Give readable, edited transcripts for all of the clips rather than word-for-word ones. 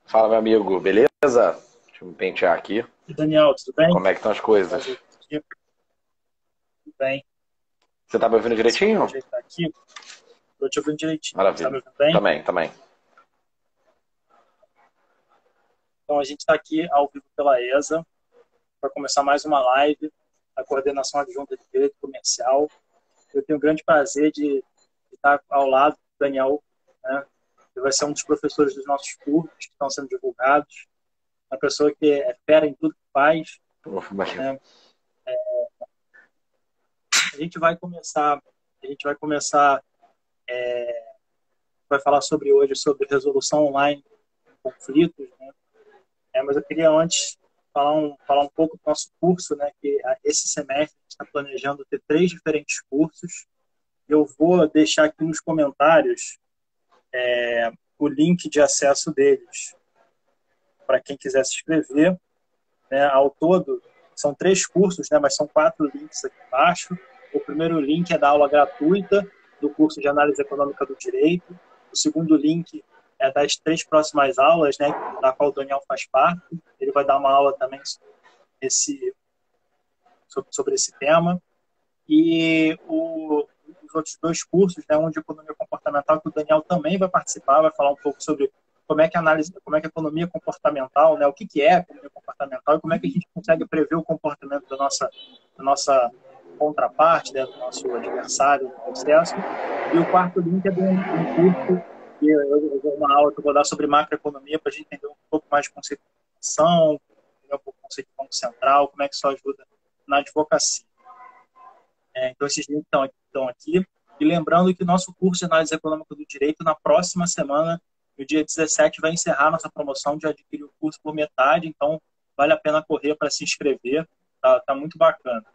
Fala, meu amigo, beleza? Deixa eu me pentear aqui. E Daniel, tudo bem? Como é que estão as coisas? Prazer aqui. Tudo bem. Você tá me ouvindo Só me direitinho? ajeitar aqui. Estou te ouvindo direitinho. Está me Maravilha. ouvindo bem? Também, também. Então, a gente está aqui ao vivo pela ESA para começar mais uma live, a coordenação adjunta de direito comercial. Eu tenho o grande prazer de estar ao lado do Daniel, né? Ele vai ser um dos professores dos nossos cursos que estão sendo divulgados. Uma pessoa que é fera em tudo que faz, né? A gente vai começar, vai falar sobre hoje sobre resolução online de conflitos, né? Mas eu queria antes falar um pouco do nosso curso, né? Que esse semestre a gente está planejando ter 3 diferentes cursos. Eu vou deixar aqui nos comentários o link de acesso deles para quem quiser se inscrever, né? Ao todo são 3 cursos, né? Mas são 4 links aqui embaixo. O primeiro link é da aula gratuita do curso de Análise Econômica do Direito. O segundo link é das 3 próximas aulas, né? Da qual o Daniel faz parte. Ele vai dar uma aula também sobre esse tema. E os outros 2 cursos, né? Um de Economia Comportamental, que o Daniel também vai participar, vai falar um pouco sobre como é que a economia comportamental, né? O que é a economia comportamental e como é que a gente consegue prever o comportamento da nossa contraparte, né? Do nosso adversário no processo. E o quarto link é de um curso que uma aula que eu vou dar sobre macroeconomia para a gente entender um pouco mais de conceito de inflação, entender um pouco o conceito de banco central, como é que isso ajuda na advocacia. Então, esses links estão aqui. E lembrando que o nosso curso de Análise Econômica do Direito, na próxima semana, no dia 17, vai encerrar nossa promoção de adquirir o curso por metade. Então, vale a pena correr para se inscrever. Tá muito bacana.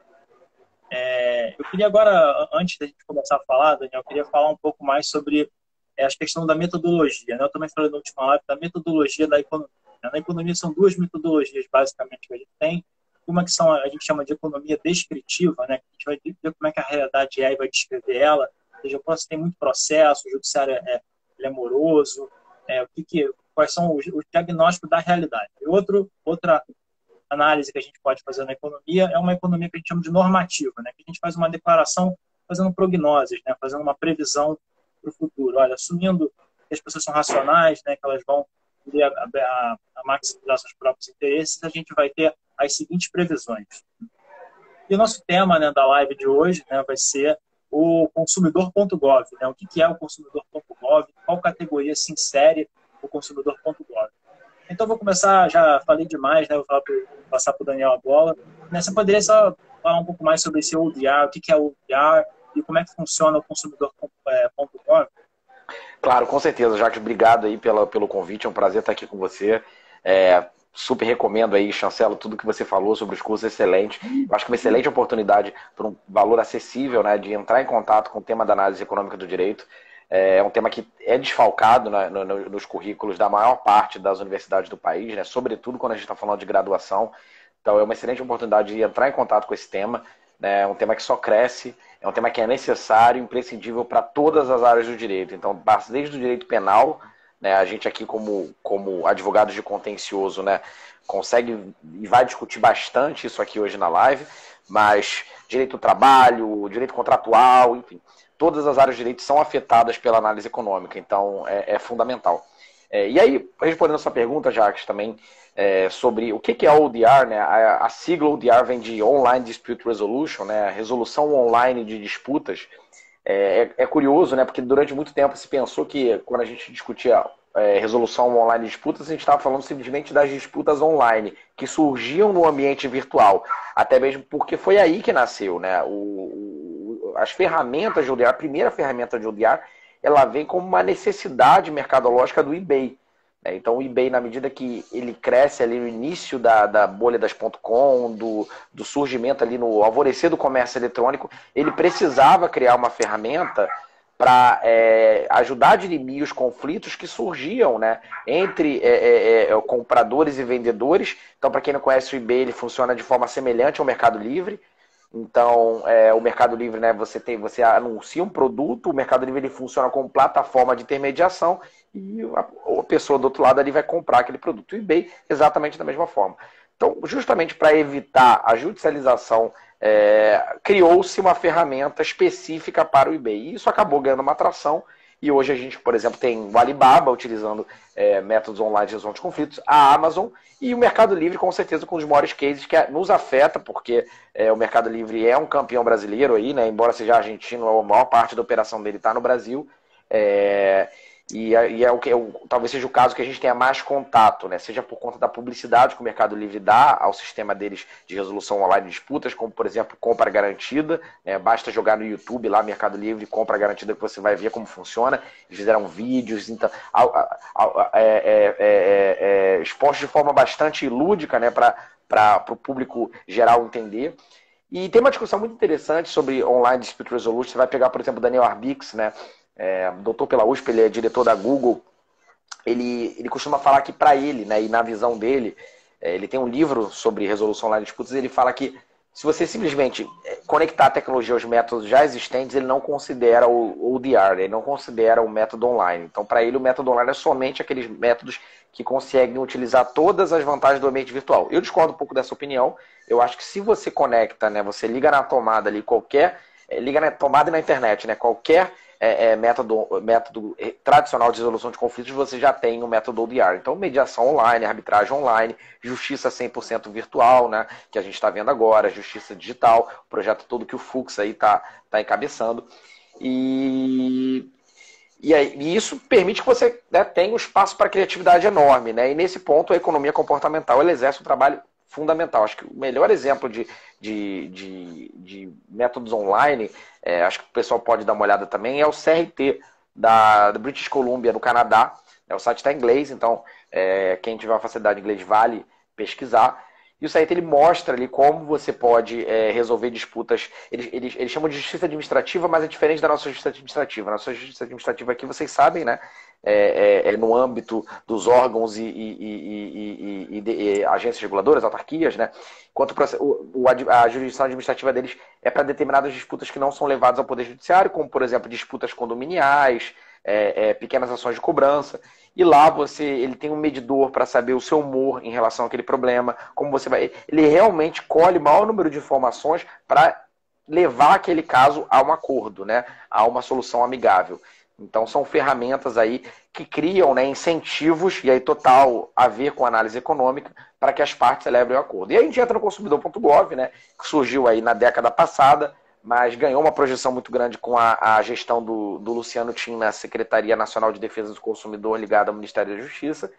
Eu queria agora, antes da gente começar a falar, Daniel, eu queria falar um pouco mais sobre a questão da metodologia, né? Eu também falei na última live da metodologia da economia. Na economia são 2 metodologias, basicamente, que a gente tem. Uma que a gente chama de economia descritiva, né? Que a gente vai ver como é que a realidade é e vai descrever ela. Ou seja, tem muito processo, o judiciário ele é moroso, quais são os diagnósticos da realidade. E outra análise que a gente pode fazer na economia é uma economia que a gente chama de normativa, né? Que a gente faz uma declaração fazendo prognoses, né? Fazendo uma previsão para o futuro. Olha, assumindo que as pessoas são racionais, né? Que elas vão a maximizar seus próprios interesses, a gente vai ter as seguintes previsões. E o nosso tema, né, da live de hoje, né, vai ser o consumidor.gov, né? O que é o consumidor.gov, qual categoria se insere o consumidor.gov. Então, vou começar, já falei demais, né? Vou passar para o Daniel a bola. Você poderia só falar um pouco mais sobre esse ODR, o que é o ODR e como é que funciona o consumidor.gov? Claro, com certeza, Jacques. Obrigado aí pelo convite. É um prazer estar aqui com você. Super recomendo aí, chancelo, tudo que você falou sobre os cursos, excelente. Eu acho que é uma excelente oportunidade por um valor acessível, né, de entrar em contato com o tema da análise econômica do direito. É um tema que é desfalcado, né, nos currículos da maior parte das universidades do país, né, sobretudo quando a gente está falando de graduação. Então é uma excelente oportunidade de entrar em contato com esse tema. Né, é um tema que só cresce, é um tema que é necessário, imprescindível para todas as áreas do direito. Então, desde o direito penal, né, a gente aqui como advogados de contencioso, né, consegue e vai discutir bastante isso aqui hoje na live, mas direito do trabalho, direito contratual, enfim, todas as áreas de direito são afetadas pela análise econômica, então é fundamental. E aí, respondendo a sua pergunta, Jacques, também sobre o que é o ODR, né? A sigla ODR vem de Online Dispute Resolution, né? Resolução online de disputas. É curioso, né? Porque durante muito tempo se pensou que quando a gente discutia resolução online de disputas, a gente estava falando simplesmente das disputas online, que surgiam no ambiente virtual. Até mesmo porque foi aí que nasceu, né? As ferramentas de ODR, a primeira ferramenta de ODR, ela vem como uma necessidade mercadológica do eBay. Então o eBay, na medida que ele cresce ali no início da bolha das .com, do surgimento ali no alvorecer do comércio eletrônico, ele precisava criar uma ferramenta para ajudar a dirimir os conflitos que surgiam, né, entre compradores e vendedores. Então, para quem não conhece o eBay, ele funciona de forma semelhante ao Mercado Livre. Então, o Mercado Livre, né, você anuncia um produto, o Mercado Livre ele funciona como plataforma de intermediação e a pessoa do outro lado ali vai comprar aquele produto. O eBay, exatamente da mesma forma. Então, justamente para evitar a judicialização, criou-se uma ferramenta específica para o eBay. E isso acabou ganhando uma atração. E hoje a gente, por exemplo, tem o Alibaba utilizando métodos online de resolução de conflitos, a Amazon e o Mercado Livre, com certeza, com os maiores cases que nos afeta, porque o Mercado Livre é um campeão brasileiro aí, né? Embora seja argentino, a maior parte da operação dele está no Brasil. Talvez seja o caso que a gente tenha mais contato, né? Seja por conta da publicidade que o Mercado Livre dá ao sistema deles de resolução online de disputas, como, por exemplo, compra garantida, né? Basta jogar no YouTube lá, Mercado Livre, compra garantida, que você vai ver como funciona. Eles fizeram vídeos, então, expostos de forma bastante lúdica, né? Para o público geral entender. E tem uma discussão muito interessante sobre online dispute resolution. Você vai pegar, por exemplo, o Daniel Arbix, né? Doutor pela USP, ele é diretor da Google. Ele costuma falar que para ele, né, e na visão dele, ele tem um livro sobre resolução online de disputas, ele fala que se você simplesmente conectar a tecnologia aos métodos já existentes, ele não considera o ODR, ele não considera o método online. Então, para ele, o método online é somente aqueles métodos que conseguem utilizar todas as vantagens do ambiente virtual. Eu discordo um pouco dessa opinião. Eu acho que se você conecta, né, você liga na tomada ali liga na tomada e na internet, né, qualquer método tradicional de resolução de conflitos, você já tem o método ODR. Então, mediação online, arbitragem online, justiça 100% virtual, né, que a gente está vendo agora, justiça digital, o projeto todo que o Fux aí está encabeçando. E isso permite que você, né, tenha um espaço para criatividade enorme, né? E nesse ponto, a economia comportamental ela exerce um trabalho fundamental. Acho que o melhor exemplo de métodos online, acho que o pessoal pode dar uma olhada também, é o CRT da British Columbia, no Canadá. O site está em inglês, então quem tiver uma facilidade de inglês vale pesquisar. E o CRT ele mostra ali como você pode resolver disputas. Eles chamam de justiça administrativa, mas é diferente da nossa justiça administrativa. Nossa justiça administrativa aqui, vocês sabem, né? No âmbito dos órgãos e agências reguladoras, autarquias, né? Enquanto a jurisdição administrativa deles é para determinadas disputas que não são levadas ao Poder Judiciário, como, por exemplo, disputas condominiais, pequenas ações de cobrança. E lá ele tem um medidor para saber o seu humor em relação àquele problema, como você vai. Ele realmente colhe o maior número de informações para levar aquele caso a um acordo, né? A uma solução amigável. Então são ferramentas aí que criam, né, incentivos, e aí total a ver com análise econômica, para que as partes celebrem o acordo. E aí a gente entra no consumidor.gov, né, que surgiu aí na década passada, mas ganhou uma projeção muito grande com a gestão do Luciano Tim na Secretaria Nacional de Defesa do Consumidor, ligada ao Ministério da Justiça.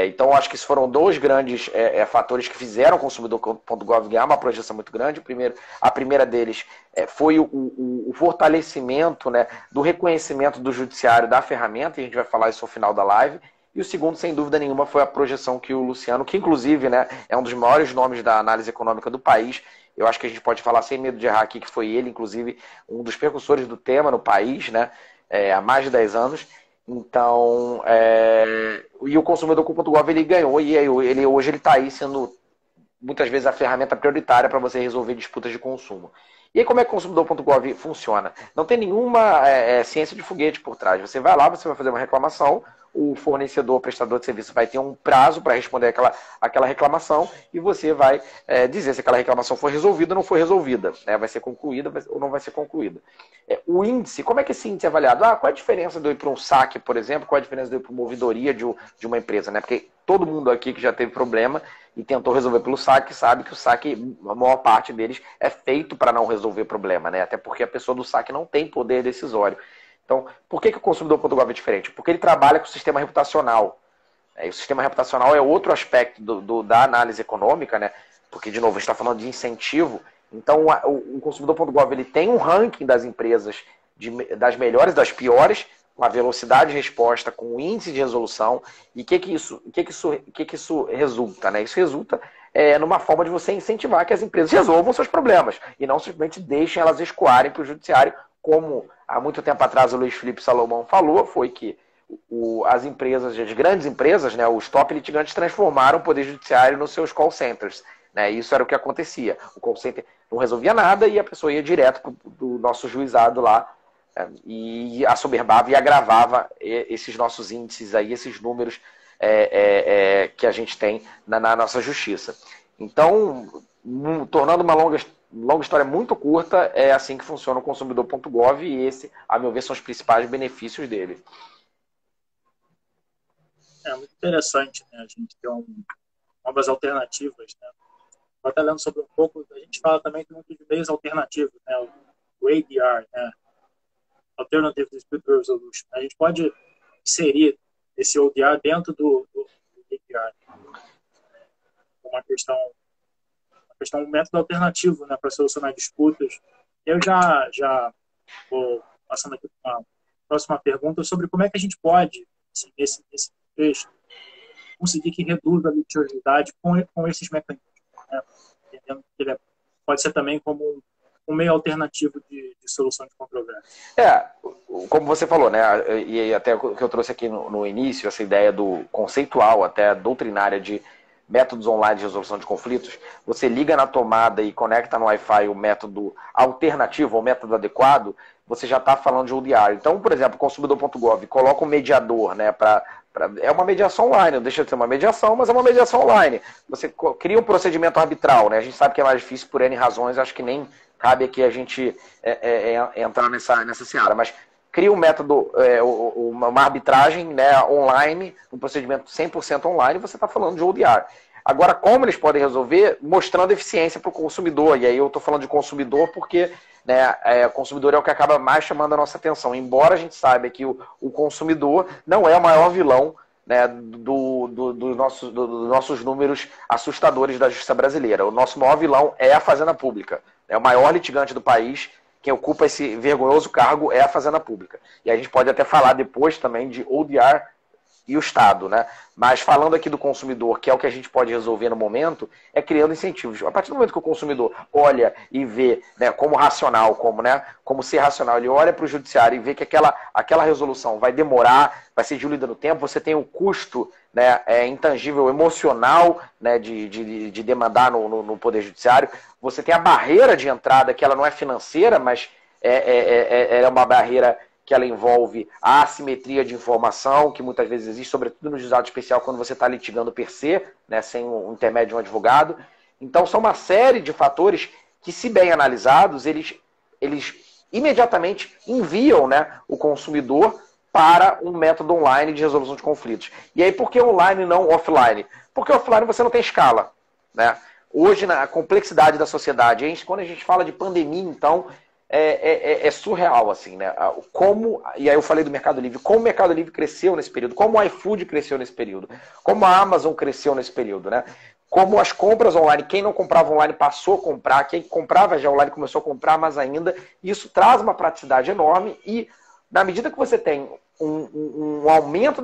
Então, acho que esses foram dois grandes fatores que fizeram o consumidor.gov ganhar uma projeção muito grande. A primeira deles foi o fortalecimento, né, do reconhecimento do judiciário da ferramenta, e a gente vai falar isso ao final da live. E o segundo, sem dúvida nenhuma, foi a projeção que o Luciano, que inclusive, né, é um dos maiores nomes da análise econômica do país, eu acho que a gente pode falar sem medo de errar aqui, que foi ele, inclusive, um dos precursores do tema no país, né, há mais de 10 anos. Então, e o consumidor.gov ele ganhou, e hoje ele está aí sendo, muitas vezes, a ferramenta prioritária para você resolver disputas de consumo. E aí, como é que o consumidor.gov funciona? Não tem nenhuma ciência de foguete por trás. Você vai lá, você vai fazer uma reclamação, o fornecedor, o prestador de serviço vai ter um prazo para responder aquela reclamação, e você vai dizer se aquela reclamação foi resolvida ou não foi resolvida, né? Vai ser concluída ou não vai ser concluída. O índice, como é que esse índice é avaliado? Qual é a diferença de eu ir para um saque, por exemplo? Qual é a diferença de eu ir para uma ouvidoria de uma empresa, né? Porque todo mundo aqui que já teve problema e tentou resolver pelo saque sabe que o saque, a maior parte deles, é feito para não resolver problema, né? Até porque a pessoa do saque não tem poder decisório. Então, por que o consumidor.gov é diferente? Porque ele trabalha com o sistema reputacional. E o sistema reputacional é outro aspecto da análise econômica, né? Porque, de novo, a gente está falando de incentivo. Então, o consumidor.gov ele tem um ranking das empresas, das melhores, das piores, com a velocidade de resposta, com o índice de resolução. E o que isso resulta, né? Isso resulta numa forma de você incentivar que as empresas resolvam seus problemas e não simplesmente deixem elas escoarem para o judiciário, como há muito tempo atrás o Luiz Felipe Salomão falou, foi que as empresas, as grandes empresas, né, os top litigantes transformaram o Poder Judiciário nos seus call centers. né? Isso era o que acontecia. O call center não resolvia nada e a pessoa ia direto do nosso juizado lá, e assoberbava e agravava esses nossos índices aí, esses números que a gente tem na nossa justiça. Então, tornando uma longa história muito curta, é assim que funciona o consumidor.gov e esse, a meu ver, são os principais benefícios dele. É muito interessante, né? A gente ter novas alternativas, né? Eu até lendo sobre um pouco, a gente fala também que muitos meios alternativos, né? O ADR, né? Alternative Dispute Resolution. A gente pode inserir esse ODR dentro do ADR. Uma questão, um método alternativo, né, para solucionar disputas. Eu já vou passando aqui para uma próxima pergunta sobre como é que a gente pode, assim, nesse texto, conseguir que reduza a litigiosidade com esses mecanismos, né? Entendendo que ele pode ser também como um meio alternativo de solução de controvérsia. Como você falou, né, e até o que eu trouxe aqui no início, essa ideia do conceitual, até doutrinária de métodos online de resolução de conflitos, você liga na tomada e conecta no Wi-Fi o método alternativo, o método adequado, você já está falando de ODR. Então, por exemplo, o consumidor.gov coloca um mediador, né, é uma mediação online, não deixa de ser uma mediação, mas é uma mediação online. Você cria um procedimento arbitral, né? A gente sabe que é mais difícil por N razões, acho que nem cabe aqui a gente entrar nessa seara, mas cria um método, uma arbitragem, né, online, um procedimento 100% online, você está falando de ODR. Agora, como eles podem resolver? Mostrando eficiência para o consumidor, e aí eu estou falando de consumidor porque, né, o consumidor é o que acaba mais chamando a nossa atenção, embora a gente saiba que o consumidor não é o maior vilão, né, dos nossos números assustadores da justiça brasileira. O nosso maior vilão é a Fazenda Pública. É o maior litigante do país. Quem ocupa esse vergonhoso cargo é a Fazenda Pública. E a gente pode até falar depois também de ODR e o Estado, né? Mas falando aqui do consumidor, que é o que a gente pode resolver no momento, é criando incentivos. A partir do momento que o consumidor olha e vê, né, como racional, como ser racional, ele olha para o judiciário e vê que aquela resolução vai demorar, vai ser diluída no tempo, você tem o custo, né, intangível, emocional, né, de demandar no Poder Judiciário, você tem a barreira de entrada, que ela não é financeira, mas é uma barreira que ela envolve a assimetria de informação, que muitas vezes existe, sobretudo no juizado especial, quando você está litigando per se, né, sem o intermédio de um advogado. Então, são uma série de fatores que, se bem analisados, eles imediatamente enviam, né, o consumidor para um método online de resolução de conflitos. E aí, por que online e não offline? Porque offline você não tem escala, né? Hoje, na complexidade da sociedade, quando a gente fala de pandemia, então, é surreal, assim, né? E aí eu falei do Mercado Livre, como o Mercado Livre cresceu nesse período, como o iFood cresceu nesse período, como a Amazon cresceu nesse período, né? Como as compras online, quem não comprava online passou a comprar, quem comprava já online começou a comprar mais ainda, e isso traz uma praticidade enorme e, na medida que você tem um aumento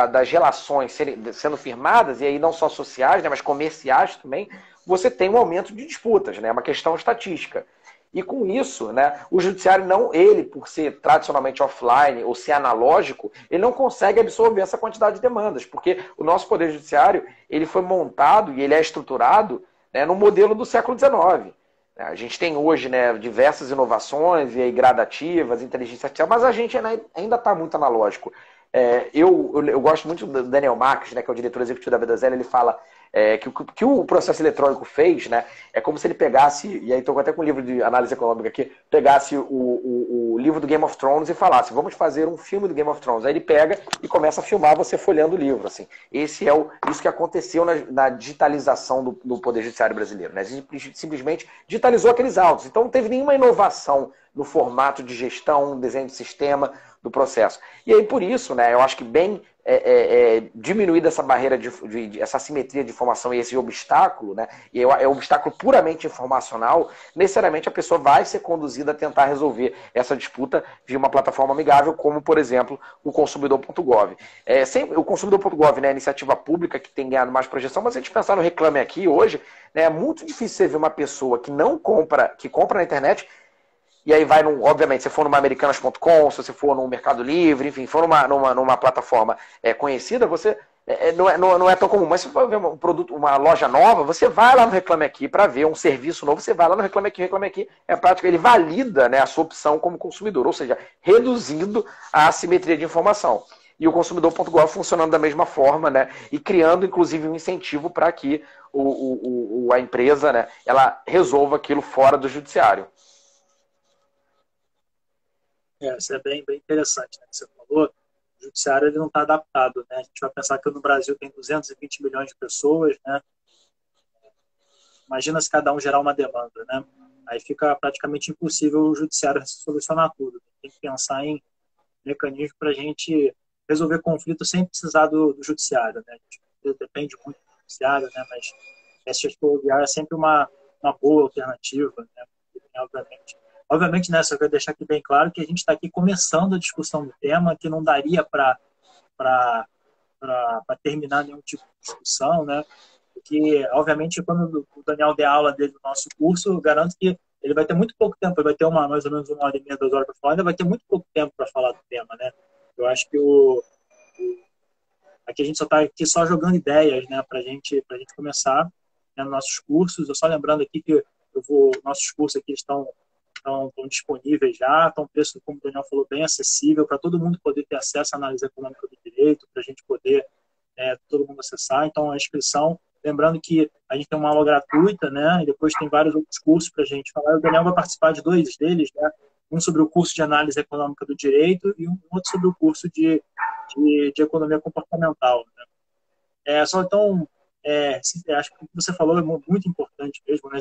das relações sendo firmadas, e aí não só sociais, né, mas comerciais também, você tem um aumento de disputas, né? É uma questão estatística. E com isso, né, o judiciário ele, por ser tradicionalmente offline ou ser analógico, ele não consegue absorver essa quantidade de demandas, porque o nosso Poder Judiciário ele foi montado e ele é estruturado, né, no modelo do século XIX. A gente tem hoje, né, diversas inovações e aí, gradativas, inteligência artificial, mas a gente ainda está muito analógico. Eu gosto muito do Daniel Marques, né, que é o diretor executivo da B2L, ele fala que o processo eletrônico fez, né, é como se ele pegasse, e aí estou até com um livro de análise econômica aqui, pegasse o livro do Game of Thrones e falasse, vamos fazer um filme do Game of Thrones. Aí ele pega e começa a filmar você folheando o livro. Assim. Isso que aconteceu na digitalização do Poder Judiciário brasileiro. Né? A gente simplesmente digitalizou aqueles autos. Então não teve nenhuma inovação no formato de gestão, desenho de sistema do processo. E aí, por isso, né, eu acho que bem diminuída essa barreira, essa assimetria de informação e esse obstáculo, né, e é um obstáculo puramente informacional, necessariamente a pessoa vai ser conduzida a tentar resolver essa disputa de uma plataforma amigável, como, por exemplo, o consumidor.gov. O consumidor.gov, né, é a iniciativa pública que tem ganhado mais projeção, mas se a gente pensar no Reclame Aqui hoje, né, é muito difícil você ver uma pessoa que compra na internet. E aí vai, obviamente, se for numa Americanas.com, se você for no Mercado Livre, enfim, for numa plataforma conhecida, você não é tão comum, mas se você for ver um produto, uma loja nova, você vai lá no Reclame Aqui para ver um serviço novo, você vai lá no Reclame Aqui é prático, ele valida, né, a sua opção como consumidor, ou seja, reduzindo a assimetria de informação. E o consumidor.gov funcionando da mesma forma, né, e criando, inclusive, um incentivo para que a empresa, né, ela resolva aquilo fora do judiciário. Isso é bem interessante, né, que você falou. O judiciário ele não está adaptado, né? A gente vai pensar que no Brasil tem 220 milhões de pessoas, né? Imagina se cada um gerar uma demanda, né? Aí fica praticamente impossível o judiciário solucionar tudo. Tem que pensar em mecanismos para a gente resolver conflitos sem precisar do judiciário, né? A gente depende muito do judiciário, né? Mas essa ferroviária é sempre uma boa alternativa, né? Obviamente, né, só quero deixar aqui bem claro que a gente está aqui começando a discussão do tema, que não daria para terminar nenhum tipo de discussão, né? Porque, obviamente, quando o Daniel der aula dele no nosso curso, eu garanto que ele vai ter muito pouco tempo, ele vai ter mais ou menos 1h30, 2 horas para falar, ainda vai ter muito pouco tempo para falar do tema, né? Eu acho que aqui a gente só está aqui só jogando ideias, né, para gente começar, né, nossos cursos. Eu só lembrando aqui que nossos cursos aqui estão disponíveis já, estão preço, como o Daniel falou, bem acessível para todo mundo poder ter acesso à análise econômica do direito, para a gente poder todo mundo acessar. Então, a inscrição, lembrando que a gente tem uma aula gratuita, né, e depois tem vários outros cursos para a gente falar. O Daniel vai participar de 2 deles, né, um sobre o curso de análise econômica do direito e um outro sobre o curso de economia comportamental, né. Então, acho que o que você falou é muito importante mesmo, né?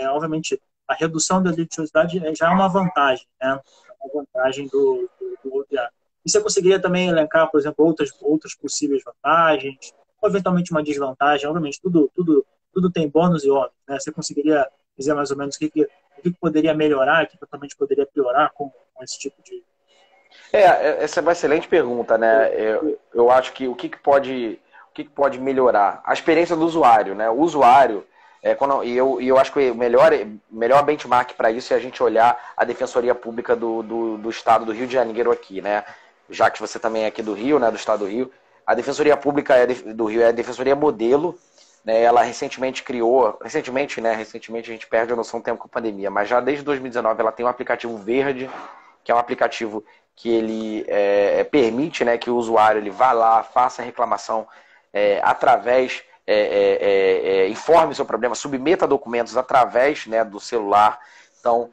Obviamente, a redução da litigiosidade já é uma vantagem, né? É uma vantagem do ODA. E você conseguiria também elencar, por exemplo, outras possíveis vantagens, ou eventualmente uma desvantagem? Obviamente, tudo tem bônus e ônus, né? Você conseguiria dizer mais ou menos o que poderia melhorar, o que totalmente poderia piorar com esse tipo de... Essa é uma excelente pergunta, né? Eu acho que o que pode melhorar? A experiência do usuário, né? O usuário, eu acho que o melhor benchmark para isso é a gente olhar a Defensoria Pública do Estado do Rio de Janeiro aqui, né? Já que você também é aqui do Rio, né? Do Estado do Rio. A Defensoria Pública do Rio é a Defensoria Modelo, né? Ela recentemente criou... Recentemente a gente perde a noção do tempo com a pandemia, mas já desde 2019 ela tem um aplicativo verde, que é um aplicativo que ele permite, né, que o usuário ele vá lá, faça a reclamação através, informe seu problema, submeta documentos através, né, do celular. Então,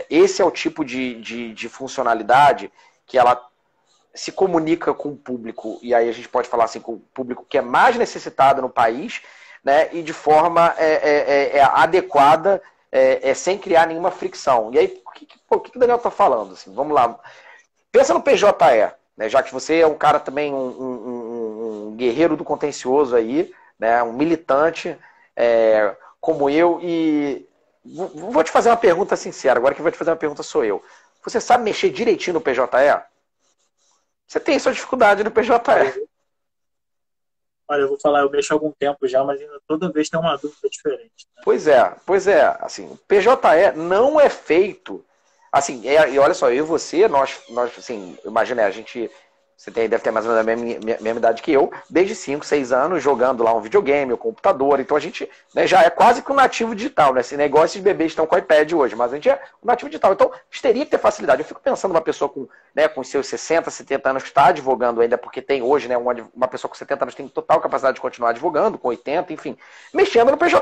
esse é o tipo de funcionalidade que ela se comunica com o público, e aí a gente pode falar assim, com o público que é mais necessitado no país, né, e de forma adequada, sem criar nenhuma fricção. E aí, o que o Daniel está falando? Assim, vamos lá. Pensa no PJE, né, já que você é um cara também, um guerreiro do contencioso aí, né, um militante como eu, e vou te fazer uma pergunta sincera, agora quem vai te fazer uma pergunta sou eu. Você sabe mexer direitinho no PJE? Você tem sua dificuldade no PJE. Olha, eu vou falar, eu mexo há algum tempo já, mas ainda toda vez tem uma dúvida diferente, né? Pois é, assim, o PJE não é feito, assim, e olha só, eu e você, nós assim, imagina, você deve ter mais ou menos a mesma idade que eu, desde 5, 6 anos, jogando lá um videogame, o computador, então a gente, né, já é quase que um nativo digital, né? Esse negócio de bebês estão com iPad hoje, mas a gente é um nativo digital, então a gente teria que ter facilidade. Eu fico pensando uma pessoa com seus 60, 70 anos que está advogando ainda, porque tem hoje, né, uma pessoa com 70 anos tem total capacidade de continuar advogando, com 80, enfim, mexendo no PJE,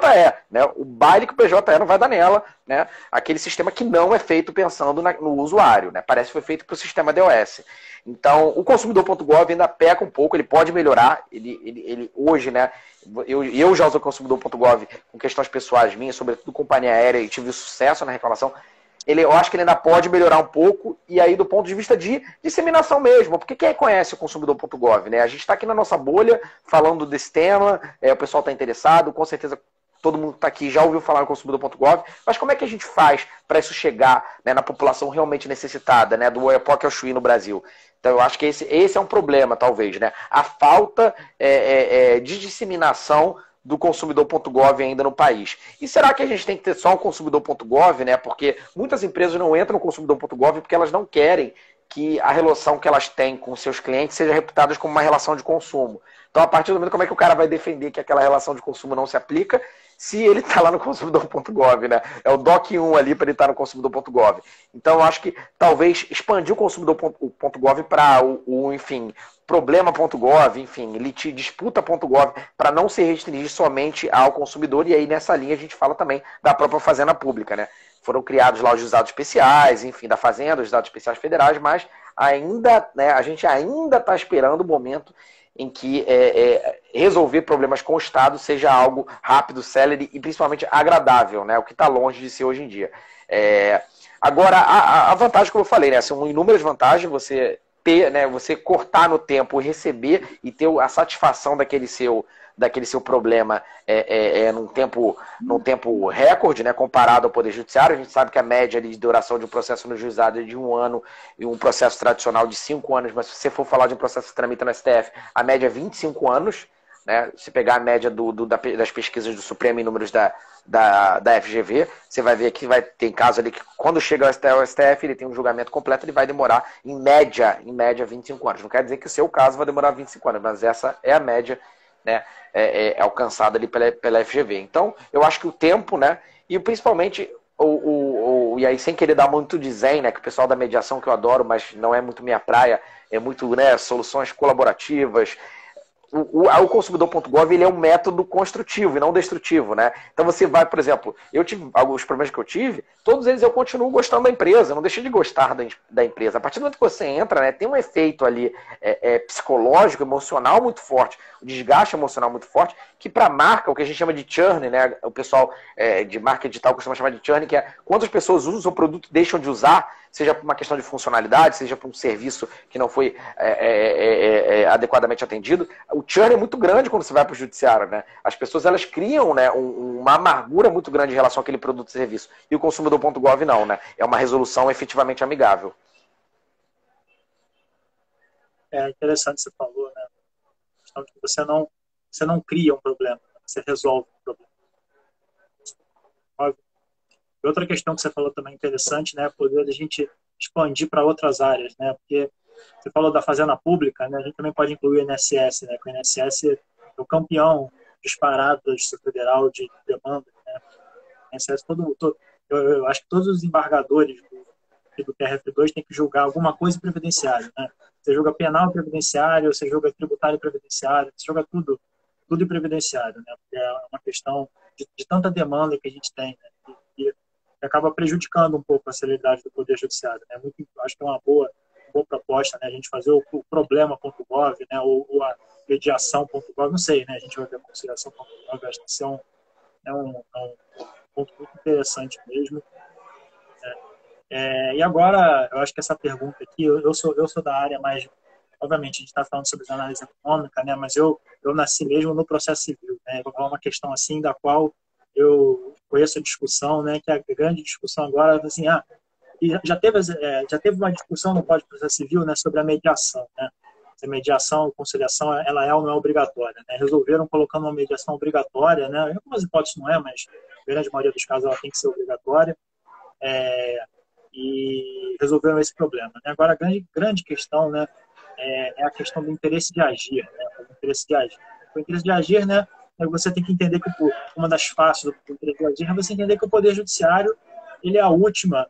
né? O baile que o PJE não vai dar nela, né? Aquele sistema que não é feito pensando no usuário, né? Parece que foi feito para o sistema DOS. Então, o consumidor.gov ainda peca um pouco, ele pode melhorar, ele hoje, né, eu já uso o consumidor.gov com questões pessoais minhas, sobretudo companhia aérea, e tive sucesso na reclamação. Eu acho que ele ainda pode melhorar um pouco, e aí do ponto de vista de disseminação mesmo, porque quem conhece o consumidor.gov, né, a gente está aqui na nossa bolha falando desse tema, o pessoal está interessado, com certeza todo mundo que está aqui já ouviu falar no consumidor.gov, mas como é que a gente faz para isso chegar, né, na população realmente necessitada, né, do oiapoque ao chuí no Brasil? Então eu acho que esse é um problema, talvez, né? A falta de disseminação do consumidor.gov ainda no país. E será que a gente tem que ter só um consumidor.gov, né? Porque muitas empresas não entram no consumidor.gov porque elas não querem que a relação que elas têm com seus clientes seja reputada como uma relação de consumo. Então, a partir do momento, como é que o cara vai defender que aquela relação de consumo não se aplica se ele está lá no consumidor.gov, né? É o DOC 1 ali para ele estar no consumidor.gov. Então, eu acho que talvez expandir o consumidor.gov para enfim, problema.gov, enfim, disputa.gov, para não se restringir somente ao consumidor. E aí, nessa linha, a gente fala também da própria Fazenda Pública, né? Foram criados lá os juizados especiais, enfim, da Fazenda, os juizados especiais federais, mas ainda, né, a gente ainda está esperando o momento em que resolver problemas com o Estado seja algo rápido, célere e principalmente agradável, né? O que está longe de ser hoje em dia. Agora, a vantagem, como eu falei, né? São inúmeras vantagens, você ter, né? Você cortar no tempo, receber e ter a satisfação daquele seu problema num tempo recorde, né, comparado ao Poder Judiciário. A gente sabe que a média de duração de um processo no juizado é de 1 ano e um processo tradicional de 5 anos, mas se você for falar de um processo que tramita no STF, a média é 25 anos. Né? Se pegar a média das pesquisas do Supremo em números da FGV, você vai ver que tem caso ali que quando chega ao STF, ele tem um julgamento completo, ele vai demorar em média 25 anos. Não quer dizer que o seu caso vai demorar 25 anos, mas essa é a média, né, alcançada ali pela FGV. Então, eu acho que o tempo, né, e principalmente, e aí sem querer dar muito de zen, né, que o pessoal da mediação, que eu adoro, mas não é muito minha praia, é muito, né, soluções colaborativas. O consumidor.gov, ele é um método construtivo e não destrutivo, né? Então você vai, por exemplo, eu tive alguns problemas que eu tive, todos eles eu continuo gostando da empresa, eu não deixei de gostar da empresa. A partir do momento que você entra, né, tem um efeito ali psicológico, emocional muito forte, um desgaste emocional muito forte, que para a marca, o que a gente chama de churn, né? O pessoal de marca digital costuma chamar de churn, que é quantas pessoas usam o seu produto e deixam de usar, seja por uma questão de funcionalidade, seja por um serviço que não foi adequadamente atendido. O churn é muito grande quando você vai para o judiciário, né? As pessoas, elas criam, né, uma amargura muito grande em relação àquele produto e serviço. E o consumidor.gov não, né? É uma resolução efetivamente amigável. É interessante você falou, né? A questão de que você não cria um problema, você resolve um problema. Óbvio. E outra questão que você falou também interessante, né? Poder a gente expandir para outras áreas, né? Porque você falou da Fazenda Pública, né? A gente também pode incluir o INSS, né? Porque o INSS é o campeão disparado da Justiça Federal de demanda, né? O INSS, eu acho que todos os embargadores do TRF2 têm que julgar alguma coisa em previdenciário, né? Você julga penal e previdenciário, você julga tributário e previdenciário, você julga tudo em previdenciário, né? Porque é uma questão de tanta demanda que a gente tem, né? E acaba prejudicando um pouco a celeridade do Poder Judiciário, né? Acho que é uma boa proposta, né? A gente fazer o problema.gov, né? Ou a mediação.gov, não sei, né? A gente vai ver a conciliação.gov, acho que isso é um ponto muito interessante mesmo. E agora, eu acho que essa pergunta aqui, eu sou da área mais, obviamente, a gente está falando sobre análise econômica, né? Mas eu nasci mesmo no processo civil, né? Vou falar uma questão assim, da qual eu conheço a discussão, né? Que a grande discussão agora, assim, e já teve uma discussão no Código de Processo Civil, né, sobre a mediação, né? Se a mediação, conciliação, ela é ou não é obrigatória, né? Resolveram colocando uma mediação obrigatória, né? Em algumas hipóteses não é, mas na grande maioria dos casos ela tem que ser obrigatória. E resolveram esse problema, né? Agora, a grande questão, né, é a questão do interesse de agir, né? O interesse de agir. O interesse de agir, né, você tem que entender que uma das faces do interesse de agir é você entender que o Poder Judiciário, ele é a última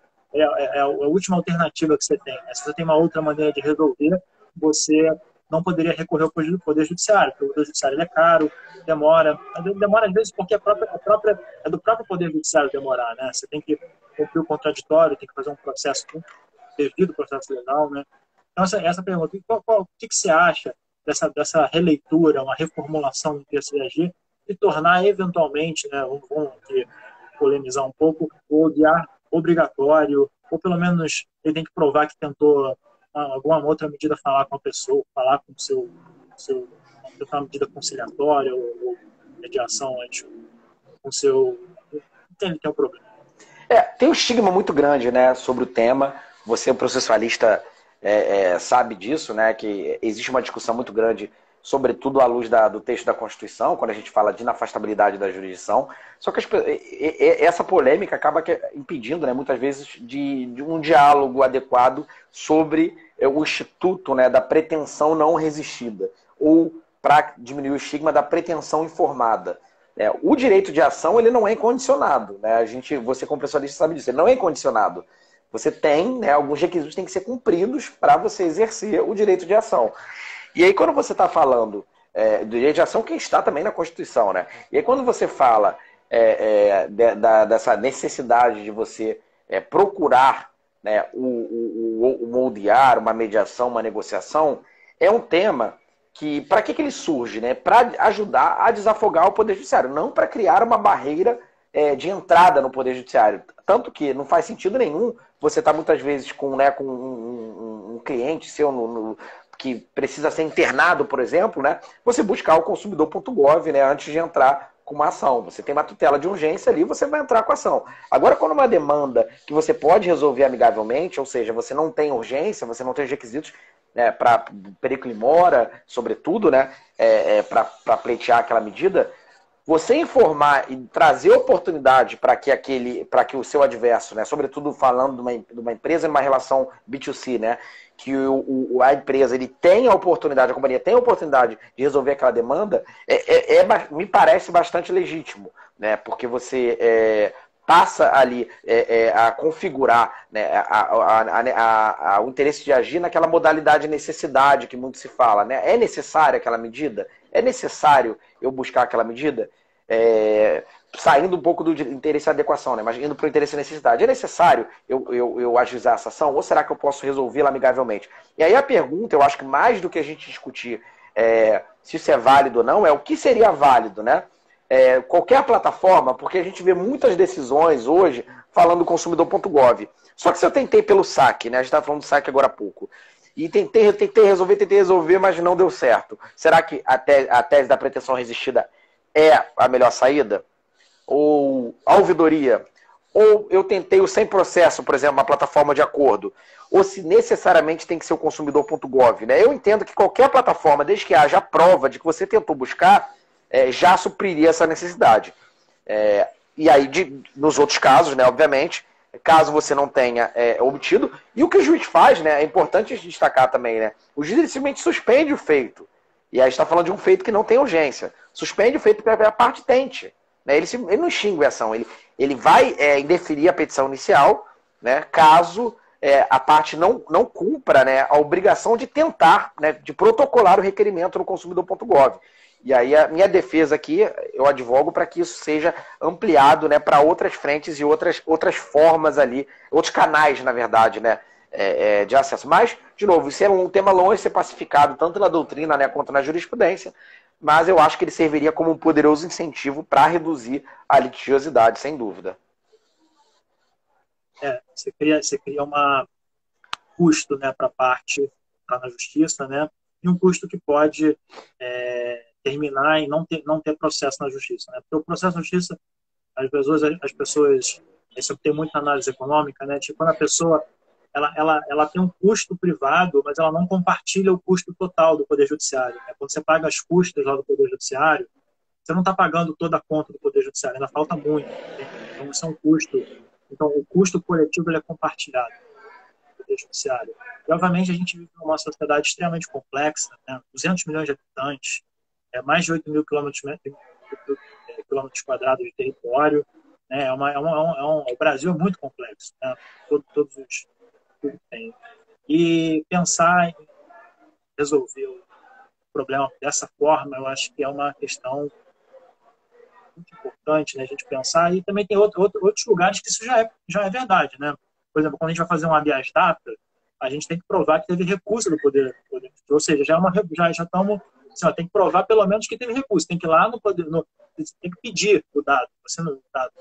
alternativa que você tem, né? Se você tem uma outra maneira de resolver, você não poderia recorrer ao Poder Judiciário, porque o Poder Judiciário ele é caro, demora às vezes porque é do próprio Poder Judiciário demorar, né? Você tem que cumprir o contraditório, tem que fazer um processo devido ao processo legal, né? Então, essa pergunta, o que você acha dessa releitura, uma reformulação do interesse de agir e tornar eventualmente, né, vamos aqui polemizar um pouco, o odiar obrigatório, ou pelo menos ele tem que provar que tentou alguma outra medida falar com a pessoa, falar com uma medida conciliatória ou mediação com tem um problema. Tem um estigma muito grande, né, sobre o tema. Você, processualista, sabe disso, né, que existe uma discussão muito grande sobretudo à luz do texto da Constituição, quando a gente fala de inafastabilidade da jurisdição. Só que essa polêmica acaba impedindo, né, muitas vezes, de um diálogo adequado sobre o instituto, né, da pretensão não resistida, ou para diminuir o estigma da pretensão informada. O direito de ação ele não é incondicionado, né? Você como profissionalista sabe disso, ele não é incondicionado. Você tem, né, alguns requisitos que têm que ser cumpridos para você exercer o direito de ação. E aí quando você está falando do direito de ação, que está também na Constituição, né? E aí quando você fala dessa necessidade de você procurar, né, o moldear, uma mediação, uma negociação, é um tema que, para que ele surge? Né? Para ajudar a desafogar o Poder Judiciário, não para criar uma barreira de entrada no Poder Judiciário. Tanto que não faz sentido nenhum você estar muitas vezes com um cliente seu que precisa ser internado, por exemplo, né? Você buscar o consumidor.gov, né, antes de entrar com uma ação. Você tem uma tutela de urgência ali, você vai entrar com a ação. Agora, quando uma demanda que você pode resolver amigavelmente, ou seja, você não tem urgência, você não tem os requisitos, né, para periculo in mora, sobretudo, né, para pleitear aquela medida, você informar e trazer oportunidade para que o seu adverso, né, sobretudo falando de uma empresa em uma relação B2C, né, que a empresa ele tem a oportunidade, a companhia tem a oportunidade de resolver aquela demanda, me parece bastante legítimo, né, porque você passa ali a configurar, né, o interesse de agir naquela modalidade de necessidade que muito se fala. Né? É necessária aquela medida? É necessário eu buscar aquela medida? Saindo um pouco do interesse e adequação, né? Mas indo para o interesse e necessidade. É necessário eu ajuizar essa ação? Ou será que eu posso resolvê-la amigavelmente? E aí a pergunta, eu acho que mais do que a gente discutir se isso é válido ou não, é o que seria válido, né? Qualquer plataforma, porque a gente vê muitas decisões hoje falando do consumidor.gov. Só que se eu tentei pelo saque, né? A gente estava falando do saque agora há pouco. E tentei resolver, mas não deu certo. Será que a tese da pretensão resistida é a melhor saída? Ou a ouvidoria? Ou eu tentei o sem processo, por exemplo, uma plataforma de acordo? Ou se necessariamente tem que ser o consumidor.gov, né? Eu entendo que qualquer plataforma, desde que haja a prova de que você tentou buscar, já supriria essa necessidade. E aí, nos outros casos, né, obviamente, caso você não tenha obtido, e o que o juiz faz, né, é importante destacar também, né, o juiz ele simplesmente suspende o feito. E aí está falando de um feito que não tem urgência. Suspende o feito para que a parte tente. Né, ele não extingue a ação, ele vai indeferir a petição inicial, né, caso a parte não cumpra, né, a obrigação de tentar, né, de protocolar o requerimento no consumidor.gov. E aí a minha defesa aqui, eu advogo para que isso seja ampliado, né, para outras frentes e outras formas ali, outros canais, na verdade, né, de acesso. Mas, de novo, isso é um tema longe de ser pacificado, tanto na doutrina, né, quanto na jurisprudência, mas eu acho que ele serviria como um poderoso incentivo para reduzir a litigiosidade, sem dúvida. Você cria custo, né, para a parte lá na justiça, né, e um custo que pode terminar em não ter processo na justiça, né? Porque o processo na justiça, as pessoas isso tem muita análise econômica, né? Tipo, quando a pessoa ela tem um custo privado, mas ela não compartilha o custo total do Poder Judiciário. Né? Quando você paga as custas lá do Poder Judiciário, você não está pagando toda a conta do Poder Judiciário, ainda falta muito. Né? Então, isso é um custo. Então, o custo coletivo ele é compartilhado do Poder Judiciário. E, obviamente, a gente vive numa sociedade extremamente complexa, né? 200 milhões de habitantes, mais de 8 mil quilômetros quadrados de território. Né? O Brasil é muito complexo, né? Todos os que tem. E pensar em resolver o problema dessa forma, eu acho que é uma questão muito importante, né, a gente pensar. E também tem outros lugares que isso já é verdade. Né? Por exemplo, quando a gente vai fazer um habeas data, a gente tem que provar que teve recurso do poder. Ou seja, já estamos... Assim, tem que provar pelo menos que teve recurso. Tem que ir lá no poder... tem que pedir o dado. Você não... dado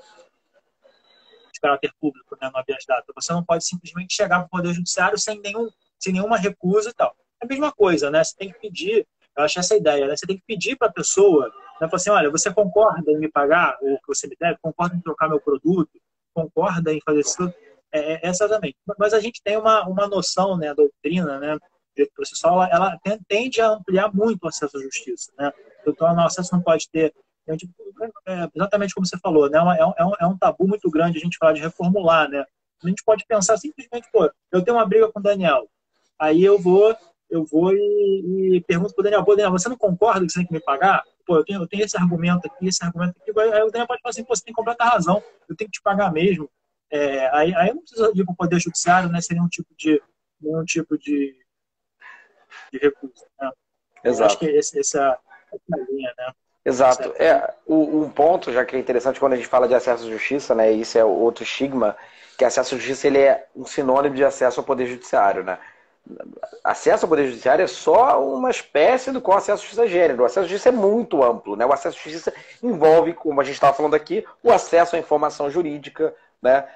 de caráter público, né, no habeas data. Você não pode simplesmente chegar para o Poder Judiciário sem nenhuma recusa e tal. É a mesma coisa, né? Você tem que pedir... Eu acho essa ideia, né? Você tem que pedir para a pessoa, né? Falar assim, olha, você concorda em me pagar o que você me deve? Concorda em trocar meu produto? Concorda em fazer isso? Exatamente. Mas a gente tem uma noção, né, a doutrina, né, direito processual, ela tende a ampliar muito o acesso à justiça, né? Então, o acesso não pode ter... exatamente como você falou, né? É um tabu muito grande a gente falar de reformular, né? A gente pode pensar simplesmente, pô, eu tenho uma briga com o Daniel, aí eu vou e pergunto pro Daniel, pô, Daniel, você não concorda que você tem que me pagar? Pô, eu tenho esse argumento aqui, aí o Daniel pode falar assim, pô, você tem completa razão, eu tenho que te pagar mesmo. Aí não precisa ir para o Poder Judiciário, né? Seria um tipo de recurso, né? Eu acho que Exato. essa é a linha, né? Exato. Um ponto, já que é interessante quando a gente fala de acesso à justiça, né? Isso é outro estigma, que acesso à justiça ele é um sinônimo de acesso ao poder judiciário, né? Acesso ao poder judiciário é só uma espécie do qual acesso à justiça é gênero. O acesso à justiça é muito amplo, né? O acesso à justiça envolve, como a gente estava falando aqui, o acesso à informação jurídica, né?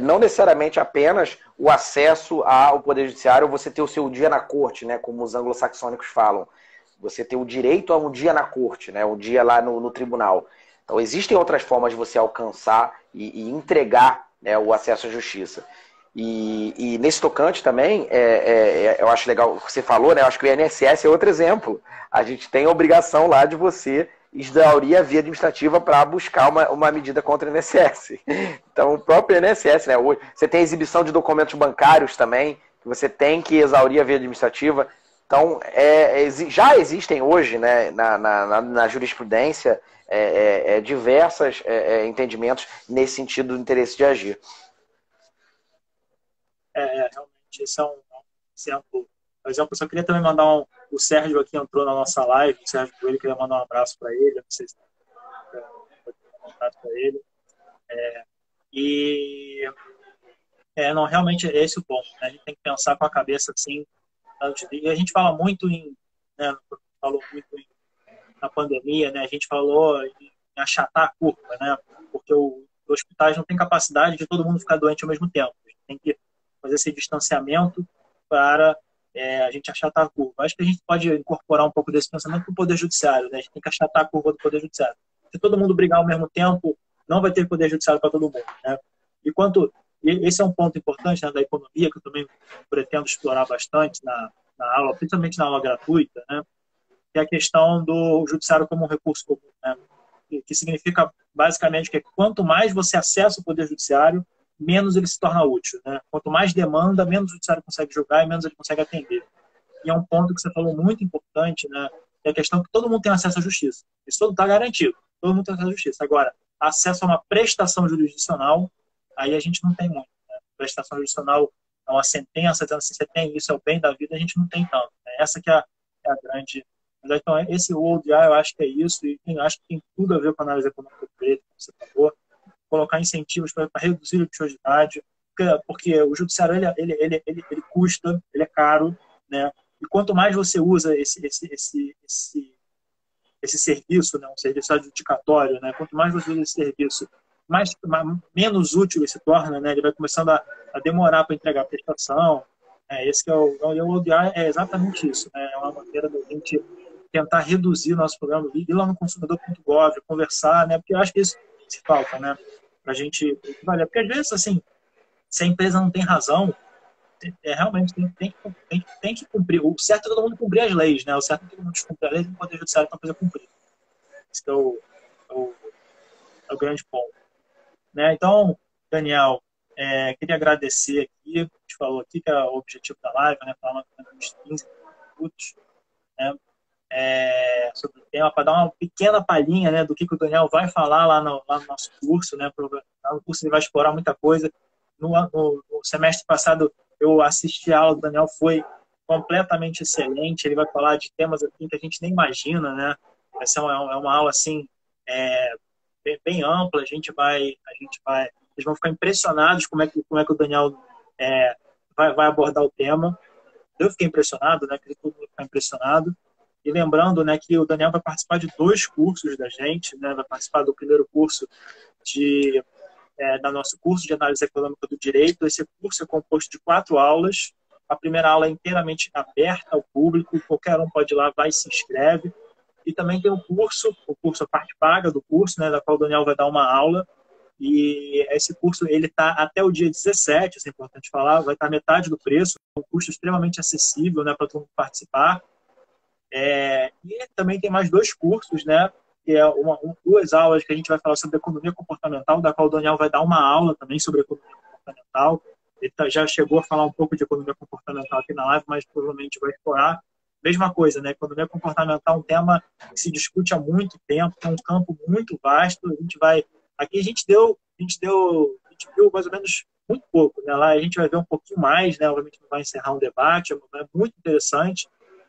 Não necessariamente apenas o acesso ao poder judiciário, você ter o seu dia na corte, né? Como os anglo-saxônicos falam. Você ter o direito a um dia na corte, né? Um dia lá no tribunal. Então, existem outras formas de você alcançar e entregar, né, o acesso à justiça. E nesse tocante também, eu acho legal o que você falou, né? Eu acho que o INSS é outro exemplo. A gente tem a obrigação lá de você exaurir a via administrativa para buscar uma medida contra o INSS. Então, o próprio INSS, né? Você tem a exibição de documentos bancários também, que você tem que exaurir a via administrativa. Então, já existem hoje, né, na jurisprudência diversos entendimentos nesse sentido do interesse de agir. Realmente, esse é um exemplo. Por exemplo, eu só queria também mandar o Sérgio aqui entrou na nossa live, o Sérgio Coelho, queria mandar um abraço para ele, não sei se pode dar contato para ele. Não, realmente é esse o ponto, né? A gente tem que pensar com a cabeça assim, e a gente fala muito né, falou muito na pandemia, né? A gente falou em achatar a curva, né? Porque os hospitais não têm capacidade de todo mundo ficar doente ao mesmo tempo. A gente tem que fazer esse distanciamento para a gente achatar a curva. Acho que a gente pode incorporar um pouco desse pensamento para o Poder Judiciário, né? A gente tem que achatar a curva do Poder Judiciário. Se todo mundo brigar ao mesmo tempo, não vai ter Poder Judiciário para todo mundo, né? Esse é um ponto importante, né, da economia, que eu também pretendo explorar bastante na aula, principalmente na aula gratuita, né? Que é a questão do judiciário como um recurso comum, né? Que significa basicamente que quanto mais você acessa o Poder Judiciário, menos ele se torna útil, né? Quanto mais demanda, menos o judiciário consegue julgar e menos ele consegue atender. E é um ponto que você falou muito importante, né? É a questão que todo mundo tem acesso à justiça. Isso todo está garantido. Todo mundo tem acesso à justiça. Agora, acesso a uma prestação jurisdicional, aí a gente não tem muito, né? Prestação jurisdicional é uma sentença, dizendo assim, você tem isso, é o bem da vida, a gente não tem tanto, né? Essa que é a grande... Então, esse ODI, eu acho que é isso, e acho que tem tudo a ver com a análise econômica do direito, como você falou, colocar incentivos para reduzir a litigiosidade, porque o judiciário ele custa, ele é caro, né? E quanto mais você usa esse serviço, né, um serviço adjudicatório, né? Quanto mais você usa esse serviço, menos útil ele se torna, né? Ele vai começando a demorar para entregar a prestação. Esse que é o ODI, é exatamente isso, né? É uma maneira da gente tentar reduzir o nosso programa, ir lá no consumidor.gov, conversar, né? Porque eu acho que isso se falta, né? Pra gente, porque às vezes, assim, se a empresa não tem razão, realmente tem que cumprir. O certo é todo mundo cumprir as leis, né? O certo é todo mundo descumprir as leis e o Poder Judiciário para fazer cumprir. Esse que é o grande ponto. Né? Então, Daniel, queria agradecer aqui, a gente falou aqui que é o objetivo da live, né? Falar uns 15 minutos, né? Sobre o tema, para dar uma pequena palhinha, né, do que o Daniel vai falar lá no nosso curso, né? No curso ele vai explorar muita coisa. No semestre passado eu assisti a aula do Daniel, foi completamente excelente. Ele vai falar de temas assim, que a gente nem imagina, né? Essa é uma aula assim bem ampla. Eles vão ficar impressionados como é que o Daniel vai abordar o tema. Eu fiquei impressionado, né? Acredito que todo mundo ficar impressionado. E lembrando, né, que o Daniel vai participar de 2 cursos da gente, né? Vai participar do primeiro curso da nosso curso de análise econômica do direito. Esse curso é composto de 4 aulas. A primeira aula é inteiramente aberta ao público, qualquer um pode ir lá, vai e se inscreve. E também tem o curso, a parte paga do curso, né, da qual o Daniel vai dar uma aula. E esse curso ele está até o dia 17, isso é importante falar, vai estar metade do preço, um custo extremamente acessível, né, para todo mundo participar. E também tem mais 2 cursos, né, que é 2 aulas que a gente vai falar sobre economia comportamental, da qual o Daniel vai dar uma aula também sobre economia comportamental. Ele já chegou a falar um pouco de economia comportamental aqui na live, mas provavelmente vai explorar. Mesma coisa, né? Economia comportamental é um tema que se discute há muito tempo, é um campo muito vasto. Aqui a gente viu mais ou menos muito pouco, né? Lá a gente vai ver um pouquinho mais, né? Obviamente não vai encerrar um debate, é muito interessante.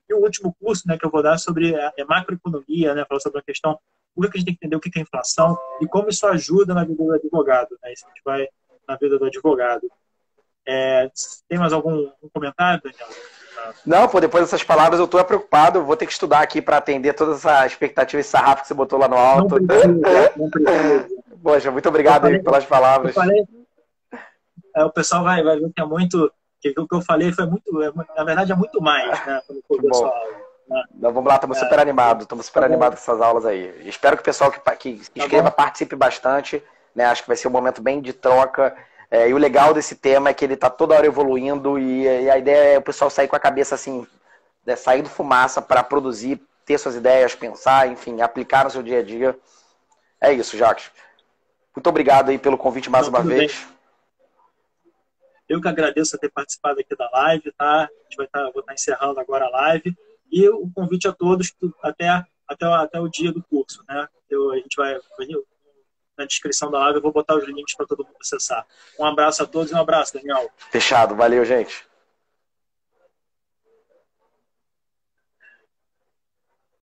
E o último curso, né, que eu vou dar sobre macroeconomia, né? Falar sobre a questão, por que a gente tem que entender o que é inflação e como isso ajuda na vida do advogado, né? Isso a gente vai na vida do advogado. Tem mais algum comentário, Daniel? Não, pô, depois dessas palavras eu tô preocupado, eu vou ter que estudar aqui para atender toda essa expectativa, esse sarrafo que você botou lá no alto. Não precisa. Poxa, muito obrigado aí pelas palavras. O pessoal vai ver que é muito, que o que eu falei foi muito, na verdade é muito mais, né? Quando for ver sua aula, né? Então, vamos lá, estamos super animados, estamos super animados com essas aulas aí. Espero que o pessoal que inscreva participe bastante, né? Acho que vai ser um momento bem de troca. E o legal desse tema é que ele está toda hora evoluindo e a ideia é o pessoal sair com a cabeça assim, né, sair do fumaça para produzir, ter suas ideias, pensar, enfim, aplicar no seu dia a dia. É isso, Jacques. Muito obrigado aí pelo convite mais uma vez. Bem. Eu que agradeço ter participado aqui da live, tá? A gente vou estar encerrando agora a live. E o convite a todos até o dia do curso, né? A gente vai na descrição da live, eu vou botar os links para todo mundo acessar. Um abraço a todos e um abraço, Daniel. Fechado. Valeu, gente.